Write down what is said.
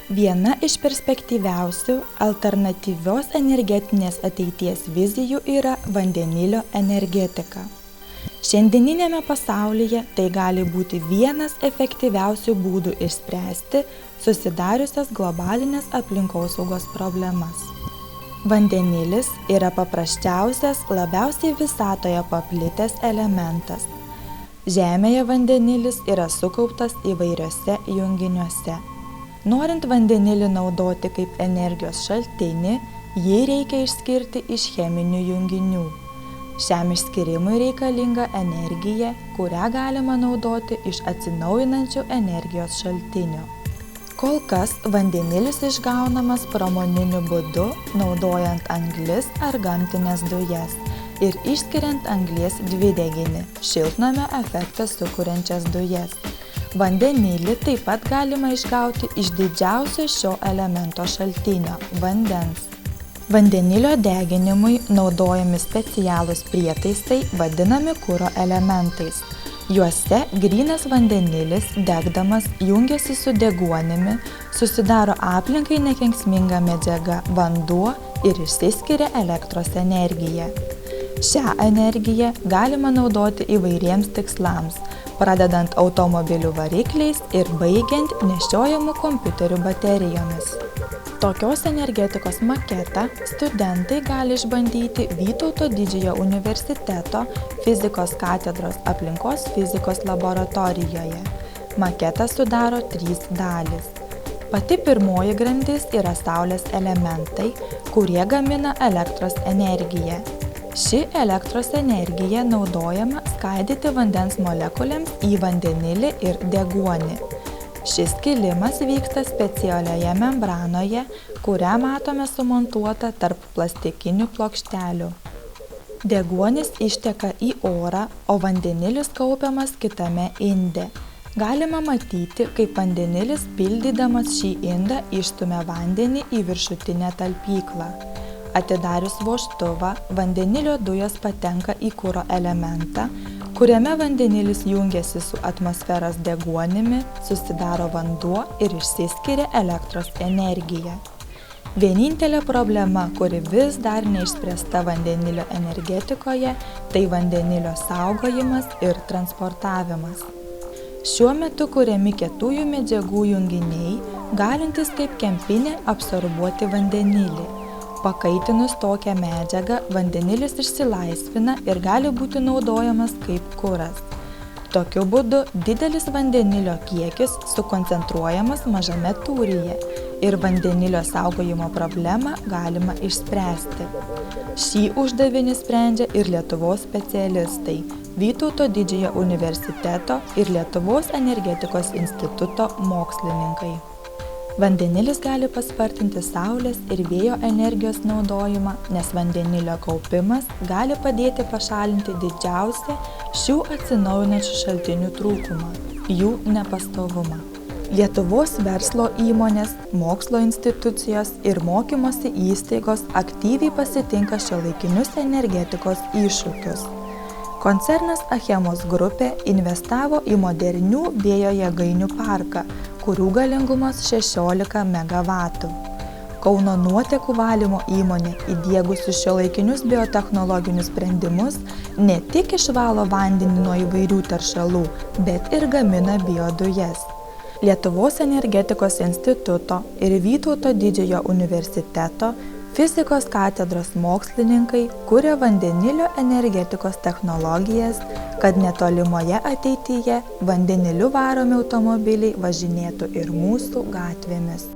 Viena iš perspektyviausių alternatyvios energetinės ateities vizijų yra vandenilio energetika. Šiandieninėme pasaulyje tai gali būti vienas efektyviausių būdų išspręsti susidariusias globalinės aplinkosaugos problemas. Vandenilis yra paprasčiausias, labiausiai visatoje paplitęs elementas. Žemėje vandenilis yra sukauptas įvairiuose junginiuose. Norint vandenilį naudoti kaip energijos šaltinį, jį reikia išskirti iš cheminių junginių. Šiam išskyrimui reikalinga energija, kurią galima naudoti iš atsinaujinančių energijos šaltinių. Kol kas vandenilis išgaunamas pramoniniu būdu, naudojant anglis ar gamtines dujas ir išskiriant anglies dvideginį, šiltnamio efektą sukuriančias dujas. Vandenilį taip pat galima išgauti iš didžiausio šio elemento šaltinio – vandens. Vandenilio deginimui naudojami specialūs prietaisai vadinami kuro elementais. Juose grynas vandenilis degdamas jungiasi su deguonimi, susidaro aplinkai nekenksminga medžiaga vanduo ir išsiskiria elektros energija. Šią energiją galima naudoti įvairiems tikslams, pradedant automobilių varikliais ir baigiant nešiojamų kompiuterių baterijomis. Tokios energetikos maketą studentai gali išbandyti Vytauto Didžiojo universiteto fizikos katedros aplinkos fizikos laboratorijoje. Maketą sudaro 3 dalys. Pati pirmoji grandis yra saulės elementai, kurie gamina elektros energiją. Ši elektros energija naudojama skaidyti vandens molekulėms į vandenilį ir deguonį. Šis skilimas vyksta specialioje membranoje, kurią matome sumontuotą tarp plastikinių plokštelių. Deguonis išteka į orą, o vandenilis kaupiamas kitame inde. Galima matyti, kaip vandenilis pildydamas šį indą išstumia vandenį į viršutinę talpyklą. Atidarius vožtuvą, vandenilio dujos patenka į kuro elementą, kuriame vandenilis jungiasi su atmosferos deguonimi, susidaro vanduo ir išsiskiria elektros energija. Vienintelė problema, kuri vis dar neišspręsta vandenilio energetikoje, tai vandenilio saugojimas ir transportavimas. Šiuo metu kuriami kietųjų medžiagų junginiai, galintys kaip kempinė absorbuoti vandenilį. Pakaitinus tokią medžiagą, vandenilis išsilaisvina ir gali būti naudojamas kaip kuras. Tokiu būdu didelis vandenilio kiekis sukoncentruojamas mažame tūryje ir vandenilio saugojimo problemą galima išspręsti. Šį uždavinį sprendžia ir Lietuvos specialistai, Vytauto Didžiojo universiteto ir Lietuvos energetikos instituto mokslininkai. Vandenilis gali paspartinti saulės ir vėjo energijos naudojimą, nes vandenilio kaupimas gali padėti pašalinti didžiausią šių atsinaujinančių šaltinių trūkumą – jų nepastovumą. Lietuvos verslo įmonės, mokslo institucijos ir mokymosi įstaigos aktyviai pasitinka šiuolaikinius energetikos iššūkius. Koncernas Achemos grupė investavo į modernių vėjo jėgainių parką, kurių galingumas 16 MW. Kauno nuotekų valymo įmonė įdiegusi šiuolaikinius biotechnologinius sprendimus ne tik išvalo vandenį nuo įvairių teršalų, bet ir gamina biodujas. Lietuvos energetikos instituto ir Vytauto Didžiojo universiteto fizikos katedros mokslininkai kuria vandenilio energetikos technologijas, kad netolimoje ateityje vandeniliu varomi automobiliai važinėtų ir mūsų gatvėmis.